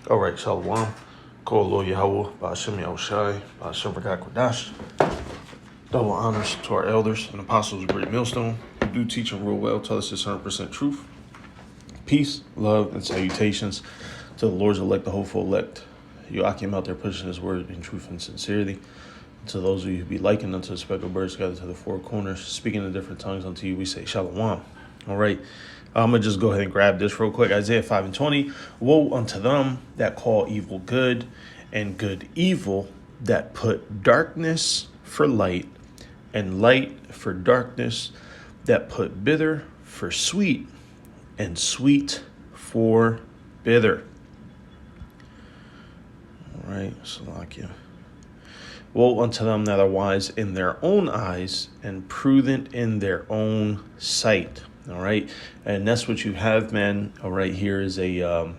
All right, Shalom. Call Lord Yahweh, Ba'ashem Yahushai, Ba'ashem Kodash. Double honors to our elders and apostles of Great Millstone who do teach and rule well, tell us this 100% truth. Peace, love, and salutations to the Lord's elect, the hopeful elect. Joachim out there pushing his word in truth and sincerity. To those of you who be likened unto the speckled birds gathered to the four corners, speaking in different tongues unto you, we say Shalom. All right. I'm going to just go ahead and grab this real quick. Isaiah 5:20. Woe unto them that call evil good and good evil, that put darkness for light and light for darkness, that put bitter for sweet and sweet for bitter. All right. Salakia. Woe unto them that are wise in their own eyes and prudent in their own sight. All right. And that's what you have, man. All right. Here is a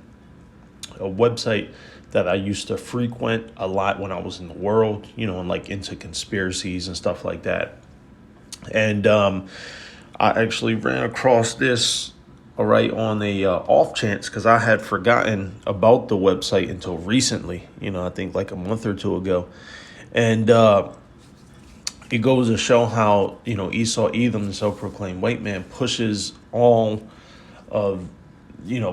website that I used to frequent a lot when I was in the world, and like into conspiracies and stuff like that. And I actually ran across this, all right, on a off chance because I had forgotten about the website until recently, I think like a month or two ago. And it goes to show how, Esau Edom, the self-proclaimed white man, pushes all of,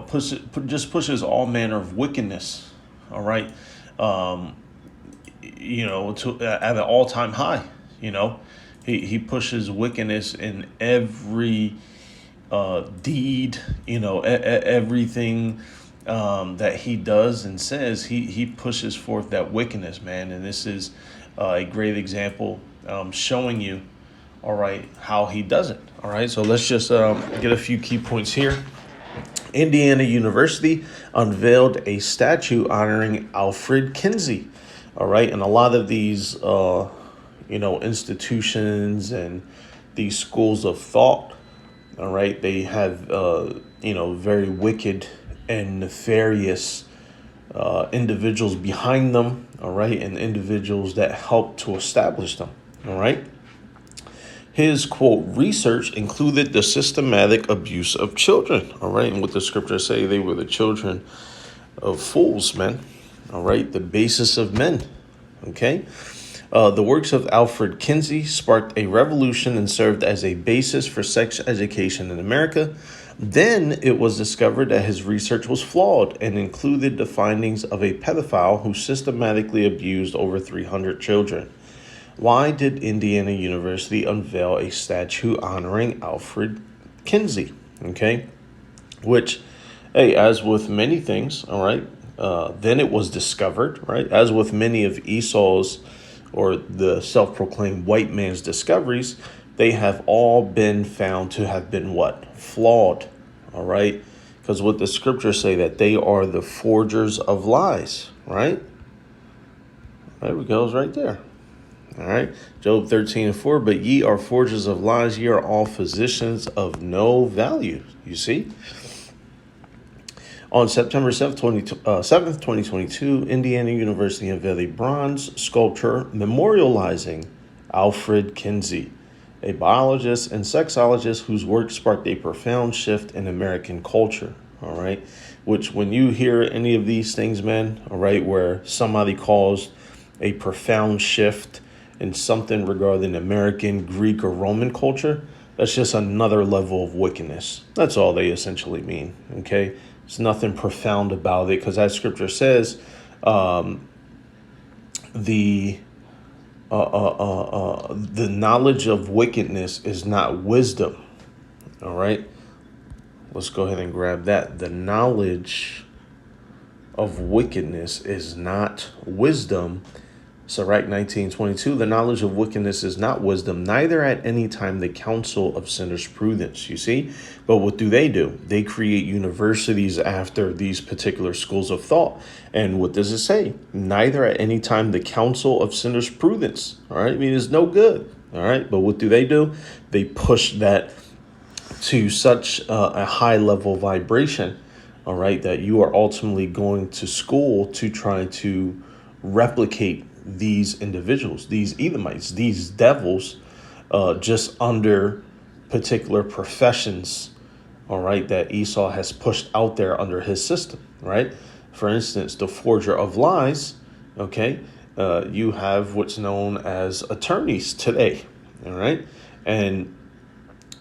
pushes all manner of wickedness, all right, at an all-time high. He pushes wickedness in every deed, everything that he does and says. He pushes forth that wickedness, man. And this is a great example showing you, all right, how he does it. All right, so let's just get a few key points here. Indiana University unveiled a statue honoring Alfred Kinsey. All right, and a lot of these, institutions and these schools of thought, all right, they have, very wicked and nefarious individuals behind them, all right, and individuals that help to establish them, all right. His, quote, research included the systematic abuse of children, all right, and what the scriptures say, they were the children of fools, men, all right, the basis of men, okay. The works of Alfred Kinsey sparked a revolution and served as a basis for sex education in America. Then it was discovered that his research was flawed and included the findings of a pedophile who systematically abused over 300 children. Why did Indiana University unveil a statue honoring Alfred Kinsey? Okay, which, hey, as with many things, all right, then it was discovered, right, as with many of Esau's or the self-proclaimed white man's discoveries, they have all been found to have been what? Flawed, all right? Because what the scriptures say, that they are the forgers of lies, right? There we go, it's right there. All right, Job 13:4, but ye are forgers of lies, ye are all physicians of no value, you see? On September 7th, 2022, Indiana University unveiled a bronze sculpture memorializing Alfred Kinsey, a biologist and sexologist whose work sparked a profound shift in American culture, all right? Which, when you hear any of these things, man, all right, where somebody caused a profound shift in something regarding American, Greek, or Roman culture, that's just another level of wickedness. That's all they essentially mean, okay? There's nothing profound about it because as scripture says, the knowledge of wickedness is not wisdom. All right, let's go ahead and grab that. The knowledge of wickedness is not wisdom. Sirach 19:22, the knowledge of wickedness is not wisdom, neither at any time the counsel of sinners prudence, you see? But what do? They create universities after these particular schools of thought. And what does it say? Neither at any time the counsel of sinners prudence, all right? I mean, it's no good, all right? But what do? They push that to such a high level vibration, all right, that you are ultimately going to school to try to replicate these individuals, these Edomites, these devils, just under particular professions, all right, that Esau has pushed out there under his system, right? for instance, the forger of lies, okay, you have what's known as attorneys today, all right? And,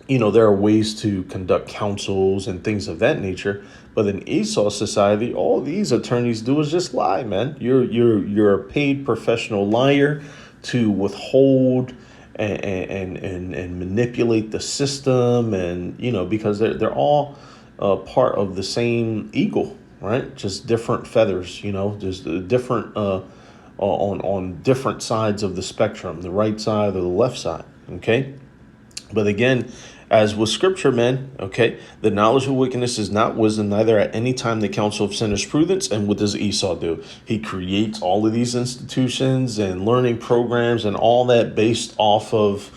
there are ways to conduct counsels and things of that nature. But in Esau society, all these attorneys do is just lie, man. You're a paid professional liar to withhold and manipulate the system, and because they're all part of the same eagle, right? Just different feathers, just different on different sides of the spectrum, the right side or the left side. Okay. But again, as with scripture, man, okay, the knowledge of wickedness is not wisdom, neither at any time the counsel of sin is prudence. And what does Esau do? He creates all of these institutions and learning programs and all that based off of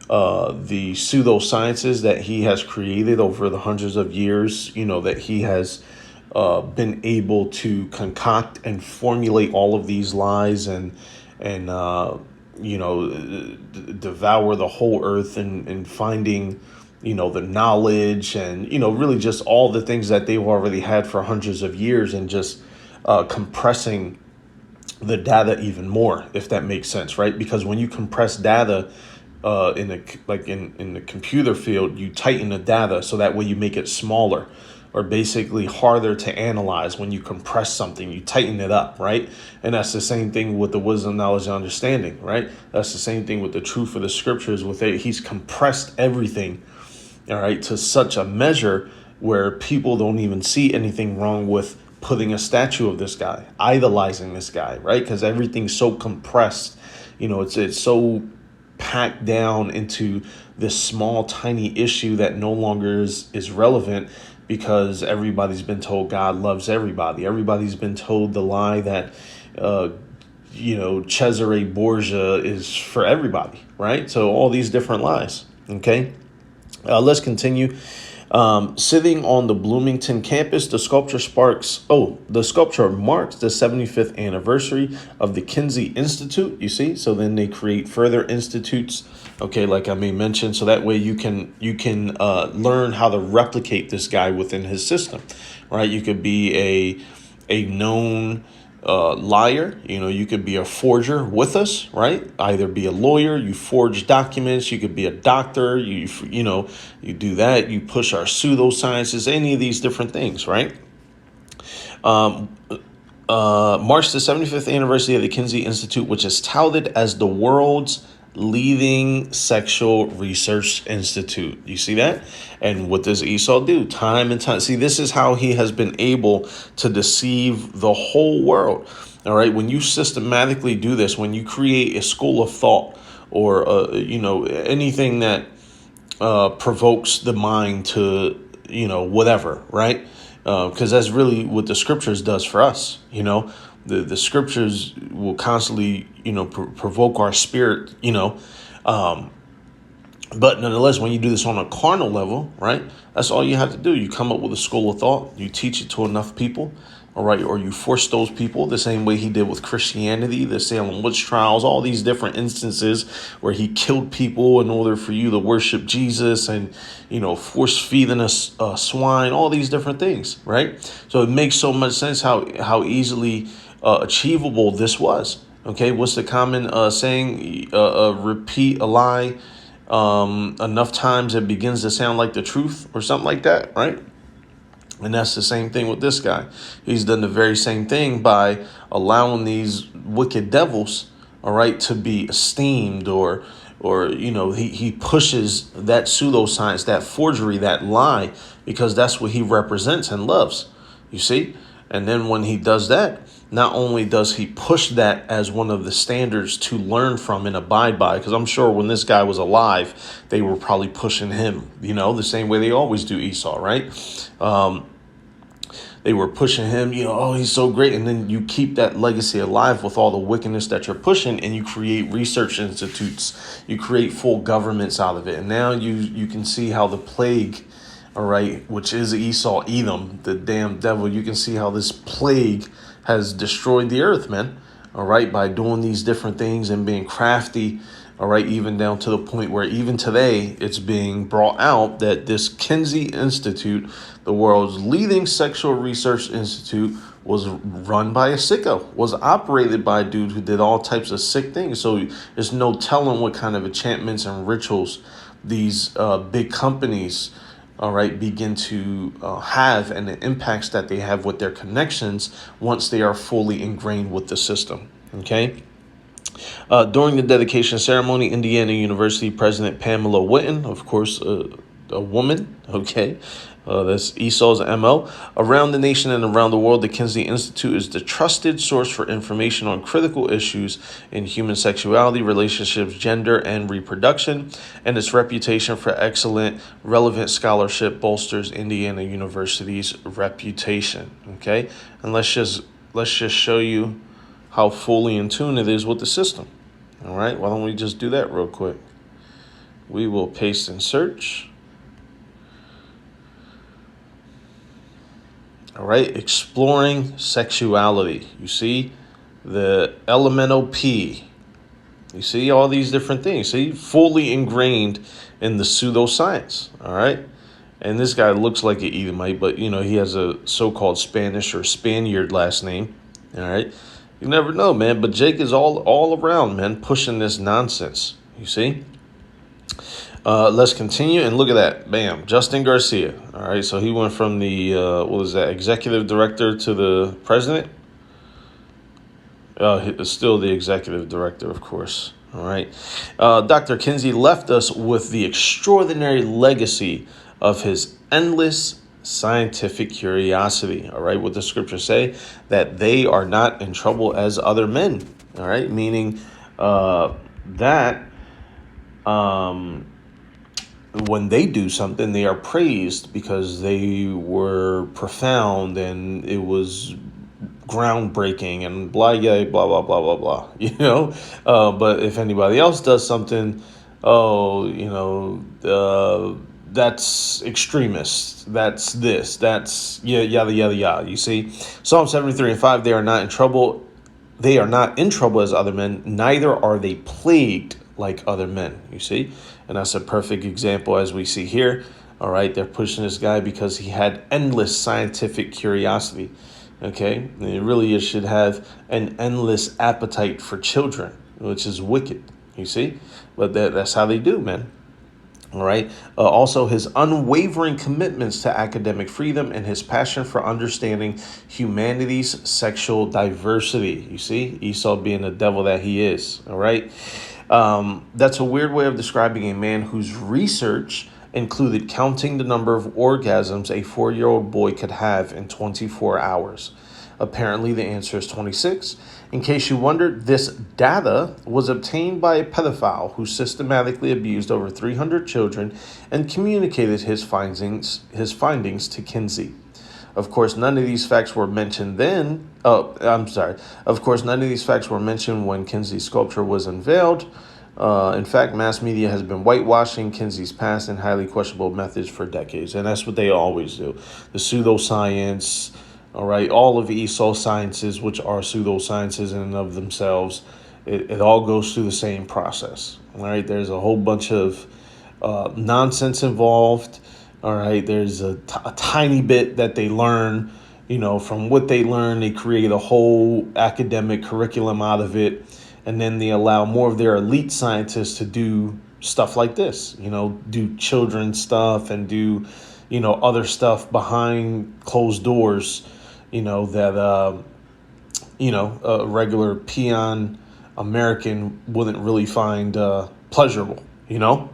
the pseudosciences that he has created over the hundreds of years, that he has been able to concoct and formulate all of these lies and devour the whole earth and finding, the knowledge and, really just all the things that they've already had for hundreds of years, and just compressing the data even more, if that makes sense, right? Because when you compress data in the computer field, you tighten the data so that way you make it smaller, or basically harder to analyze. When you compress something, you tighten it up, right? And that's the same thing with the wisdom, knowledge, and understanding, right? That's the same thing with the truth of the scriptures. With it, he's compressed everything, all right, to such a measure where people don't even see anything wrong with putting a statue of this guy, idolizing this guy, right? Because everything's so compressed, it's so packed down into this small, tiny issue that no longer is relevant, because everybody's been told God loves everybody. Everybody's been told the lie that, Cesare Borgia is for everybody, right? So all these different lies, okay? Let's continue. Sitting on the Bloomington campus, the sculpture marks the 75th anniversary of the Kinsey Institute, you see? So then they create further institutes, okay, like I may mention, so that way you can learn how to replicate this guy within his system, right? You could be a known liar, you could be a forger with us, right? Either be a lawyer, you forge documents, you could be a doctor, you do that, you push our pseudosciences, any of these different things, right? March the 75th anniversary of the Kinsey Institute, which is touted as the world's leading sexual research institute. You see that? And what does Esau do? Time and time. See, this is how he has been able to deceive the whole world. All right. When you systematically do this, when you create a school of thought or, anything that provokes the mind to, whatever, right? Because that's really what the scriptures does for us. The scriptures will constantly, provoke our spirit, but nonetheless, when you do this on a carnal level, right, that's all you have to do. You come up with a school of thought, you teach it to enough people, all right, or you force those people the same way he did with Christianity, the Salem witch trials, all these different instances where he killed people in order for you to worship Jesus and, force feeding us swine, all these different things, right? So it makes so much sense how easily achievable this was. Okay, what's the common saying? Repeat a lie enough times it begins to sound like the truth, or something like that, right? And that's the same thing with this guy. He's done the very same thing by allowing these wicked devils, all right, to be esteemed, or he pushes that pseudoscience, that forgery, that lie, because that's what he represents and loves, you see? And then when he does that, not only does he push that as one of the standards to learn from and abide by, because I'm sure when this guy was alive, they were probably pushing him, the same way they always do Esau, right? They were pushing him, oh, he's so great. And then you keep that legacy alive with all the wickedness that you're pushing, and you create research institutes. You create full governments out of it. And now you can see how the plague, all right, which is Esau, Edom, the damn devil, you can see how this plague has destroyed the earth, man, all right, by doing these different things and being crafty, all right, even down to the point where even today it's being brought out that this Kinsey Institute, the world's leading sexual research institute, was run by a sicko, was operated by a dude who did all types of sick things. So there's no telling what kind of enchantments and rituals these big companies, all right, begin to have, and the impacts that they have with their connections once they are fully ingrained with the system. Okay. During the dedication ceremony, Indiana University President Pamela Whitten, of course, a woman, okay, that's Esau's MO. Around the nation and around the world, the Kinsey Institute is the trusted source for information on critical issues in human sexuality, relationships, gender, and reproduction, and its reputation for excellent, relevant scholarship bolsters Indiana University's reputation, okay? And let's just show you how fully in tune it is with the system. All right, why don't we just do that real quick? We will paste and search. All right, exploring sexuality. You see the elemental P. You see all these different things. See, fully ingrained in the pseudoscience. All right. And this guy looks like an Edomite, but, you know, he has a so-called Spanish or Spaniard last name. All right. You never know, man. But Jake is all around, man, pushing this nonsense. You see? Let's continue. And look at that. Bam. Justin Garcia. All right. So he went from the, executive director to the president. Still the executive director, of course. All right. Dr. Kinsey left us with the extraordinary legacy of his endless scientific curiosity. All right. What the scriptures say, that they are not in trouble as other men. All right. Meaning that when they do something, they are praised because they were profound and it was groundbreaking and blah, blah, blah, blah, blah, blah, you know. But if anybody else does something, that's extremist. That's this. That's yada, yada, yada. You see, Psalm 73:5, they are not in trouble. They are not in trouble as other men, neither are they plagued like other men. You see, and that's a perfect example as we see here. All right, they're pushing this guy because he had endless scientific curiosity. Okay, and it really should have an endless appetite for children, which is wicked. You see, but that's how they do, man. All right. Also, his unwavering commitments to academic freedom and his passion for understanding humanity's sexual diversity. You see, Esau being the devil that he is. All right. That's a weird way of describing a man whose research included counting the number of orgasms a 4-year-old boy could have in 24 hours. Apparently, the answer is 26. In case you wondered, this data was obtained by a pedophile who systematically abused over 300 children and communicated his findings to Kinsey. Of course, none of these facts were mentioned then. Of course, none of these facts were mentioned when Kinsey's sculpture was unveiled. In fact, mass media has been whitewashing Kinsey's past and highly questionable methods for decades. And that's what they always do. The pseudoscience, all right, all of Esau's sciences, which are pseudosciences in and of themselves, it all goes through the same process. All right, there's a whole bunch of nonsense involved. All right, there's a tiny bit that they learn. You know, from what they learn, they create a whole academic curriculum out of it. And then they allow more of their elite scientists to do stuff like this, you know, do children's stuff and do, you know, other stuff behind closed doors, you know, that, a regular peon American wouldn't really find pleasurable, you know.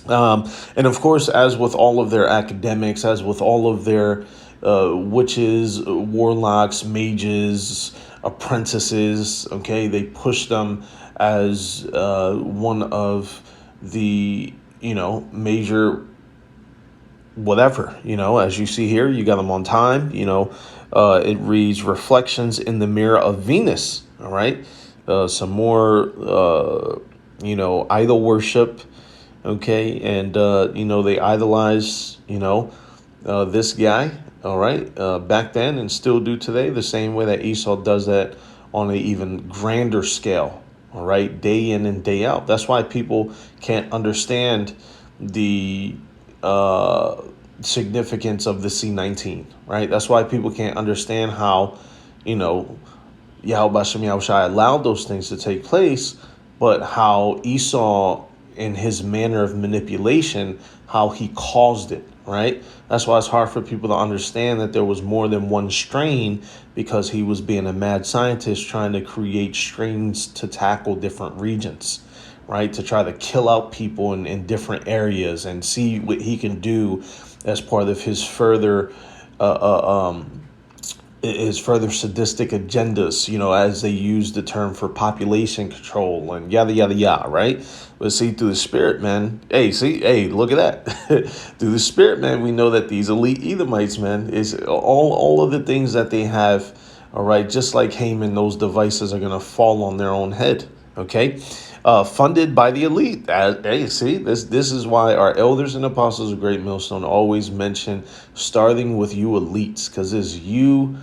And of course, as with all of their academics, as with all of their witches, warlocks, mages, apprentices, okay, they push them as one of the, major whatever, as you see here, you got them on time, it reads Reflections in the Mirror of Venus. All right. Some more, idol worship. Okay. And, they idolize, this guy. All right. Back then and still do today, the same way that Esau does that on an even grander scale. All right. Day in and day out. That's why people can't understand the significance of the C-19, right? That's why people can't understand how, you know, Yahweh Shem Yahushai allowed those things to take place, but how Esau, in his manner of manipulation, how he caused it, right? That's why it's hard for people to understand that there was more than one strain, because he was being a mad scientist trying to create strains to tackle different regions, right? To try to kill out people in different areas and see what he can do as part of his further sadistic agendas, as they use the term for population control and yada, yada, yada, right? But see, through the spirit, man, hey, look at that. Through the spirit, man, we know that these elite Edomites, man, is all of the things that they have, all right, just like Haman, those devices are going to fall on their own head, okay? Funded by the elite. This is why our elders and apostles of Great Millstone always mention starting with you elites, because it's you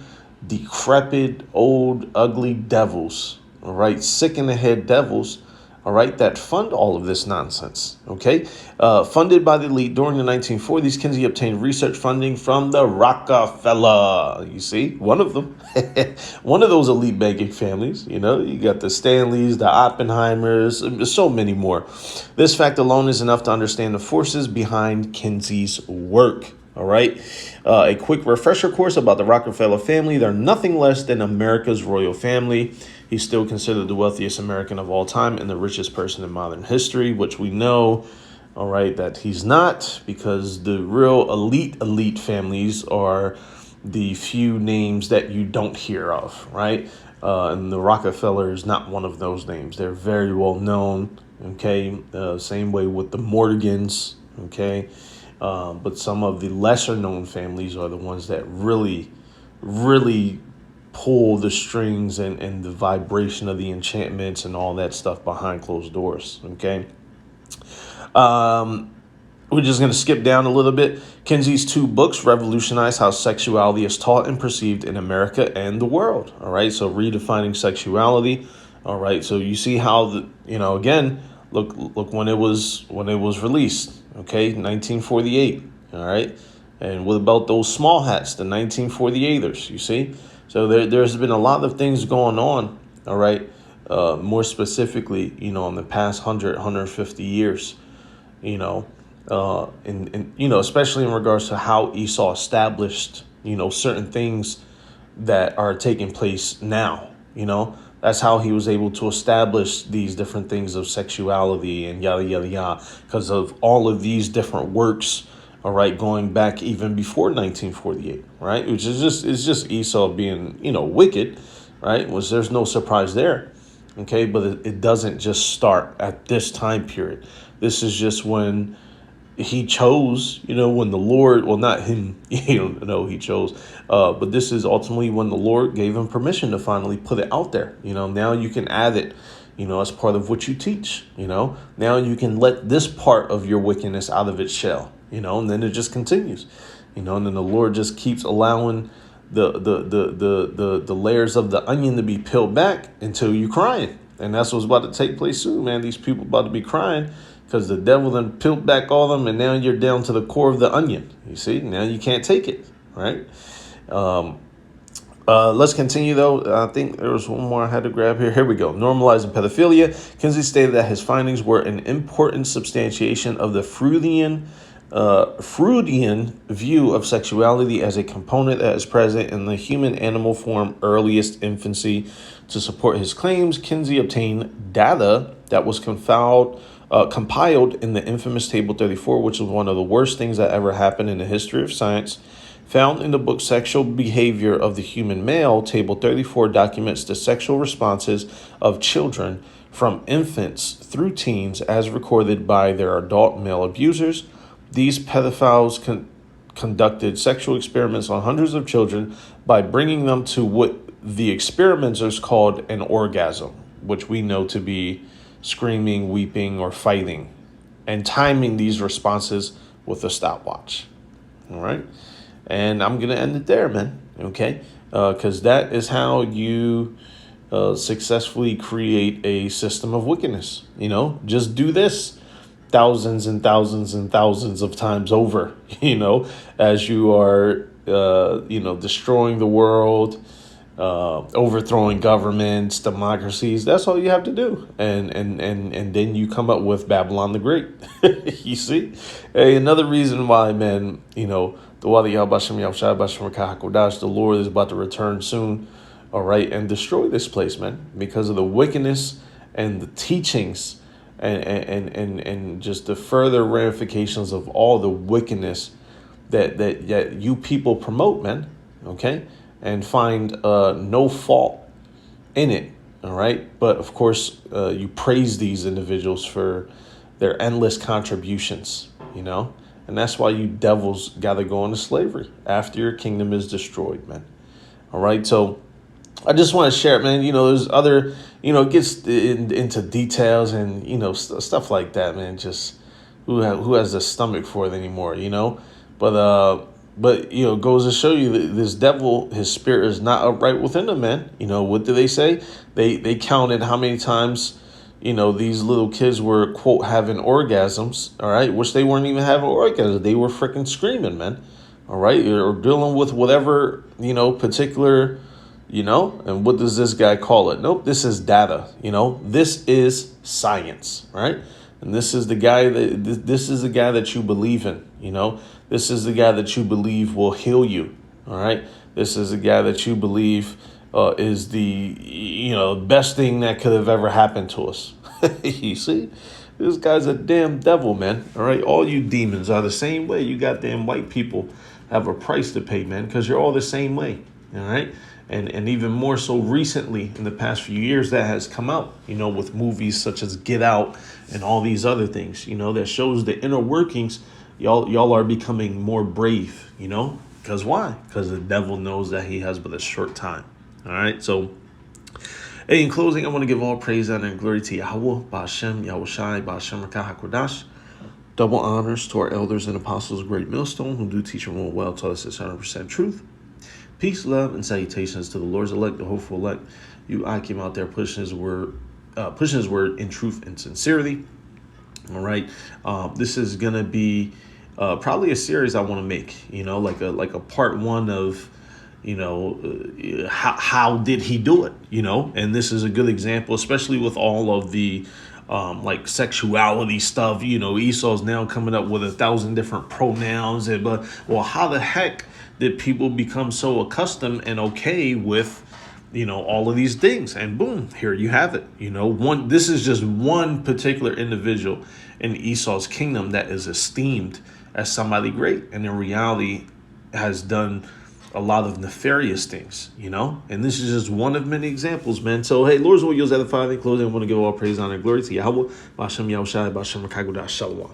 decrepit, old, ugly devils, all right, sick in the head devils, all right, that fund all of this nonsense, okay? Funded by the elite during the 1940s, Kinsey obtained research funding from the Rockefeller. You see, one of them, one of those elite banking families, you got the Stanleys, the Oppenheimers, so many more. This fact alone is enough to understand the forces behind Kinsey's work. All right. A quick refresher course about the Rockefeller family. They're nothing less than America's royal family. He's still considered the wealthiest American of all time and the richest person in modern history, which we know, all right, that he's not, because the real elite families are the few names that you don't hear of, right? And the Rockefeller is not one of those names. They're very well known, okay? Same way with the Morgans, okay? But some of the lesser known families are the ones that really, really pull the strings and the vibration of the enchantments and all that stuff behind closed doors. Okay. We're just going to skip down a little bit. Kinsey's 2 books revolutionized how sexuality is taught and perceived in America and the world. All right. So redefining sexuality. All right. So you see how again, look when it was released. Okay. 1948. All right. And what about those small hats, the 1948ers, you see? So there's been a lot of things going on, all right, more specifically, in the past 150 years, and especially in regards to how Esau established, certain things that are taking place now, That's how he was able to establish these different things of sexuality and yada, yada, yada, because of all of these different works, all right, going back even before 1948, right? Which is just Esau being, wicked, right? There's no surprise there, okay? But it doesn't just start at this time period. This is just when he chose, when the Lord, well, not him, he chose, but this is ultimately when the Lord gave him permission to finally put it out there. Now you can add it, as part of what you teach, now you can let this part of your wickedness out of its shell. And then it just continues, and then the Lord just keeps allowing the layers of the onion to be peeled back until you crying. And that's what's about to take place soon, man. These people about to be crying because the devil then peeled back all of them, and now you're down to the core of the onion. You see, now you can't take it, right? Let's continue, though. I think there was one more I had to grab here. Here we go. Normalizing pedophilia. Kinsey stated that his findings were an important substantiation of the Freudian view of sexuality as a component that is present in the human-animal form earliest infancy. To support his claims, Kinsey obtained data that was compiled in the infamous Table 34, which is one of the worst things that ever happened in the history of science. Found in the book Sexual Behavior of the Human Male, Table 34 documents the sexual responses of children from infants through teens as recorded by their adult male abusers. These pedophiles conducted sexual experiments on hundreds of children by bringing them to what the experimenters called an orgasm, which we know to be screaming, weeping, or fighting, and timing these responses with a stopwatch. All right. And I'm going to end it there, man. Okay. Because that is how you successfully create a system of wickedness. Just do this. thousands and thousands and thousands of times over, as you are, destroying the world, overthrowing governments, democracies. That's all you have to do. And then you come up with Babylon the Great. You see? Hey, another reason why, man, the Lord is about to return soon, all right, and destroy this place, man, because of the wickedness and the teachings and just the further ramifications of all the wickedness that you people promote, man, okay, and find no fault in it, all right. But of course, you praise these individuals for their endless contributions, and that's why you devils got to go into slavery after your kingdom is destroyed, man. All right, so I just want to share it, man. There's other, it gets into details and, stuff like that, man. Just who has the stomach for it anymore, But goes to show you that this devil, his spirit is not upright within him, man. What do they say? They counted how many times, these little kids were, quote, having orgasms, all right, which they weren't even having orgasms. They were freaking screaming, man, all right, or dealing with whatever, particular, and what does this guy call it? Nope, this is data, this is science, right? And this is the guy that you believe in, this is the guy that you believe will heal you, all right? This is the guy that you believe is the, best thing that could have ever happened to us. You see, this guy's a damn devil, man. All right, all you demons are the same way. You goddamn white people have a price to pay, man, because you're all the same way. All right, and even more so recently in the past few years that has come out, with movies such as Get Out and all these other things, that shows the inner workings. Y'all are becoming more brave, because why? Because the devil knows that he has but a short time. All right, so. Hey, in closing, I want to give all praise, honor, and glory to Yahweh, Ba'ashem, Yahushai, Ba'ashem, Rakah HaKodash. Double honors to our elders and apostles, great millstone, who do teach and rule well, taught us this 100% truth. Peace, love, and salutations to the Lord's elect, the hopeful elect. You Akim out there pushing his word in truth and sincerity. All right, this is gonna be probably a series I want to make. Like a part one of. How did he do it? And this is a good example, especially with all of the like sexuality stuff. Esau's now coming up with 1,000 different pronouns, well, how the heck did people become so accustomed and okay with all of these things? And boom, here you have it. This is just one particular individual in Esau's kingdom that is esteemed as somebody great, and in reality has done a lot of nefarious things, and this is just one of many examples, man. So, hey, Lord's will use that 5 in closing. I want to give all praise, honor, and glory to Yahweh, Ba'ashem, Yahushai, Ba'ashem, Rakah HaKodash. Shalom.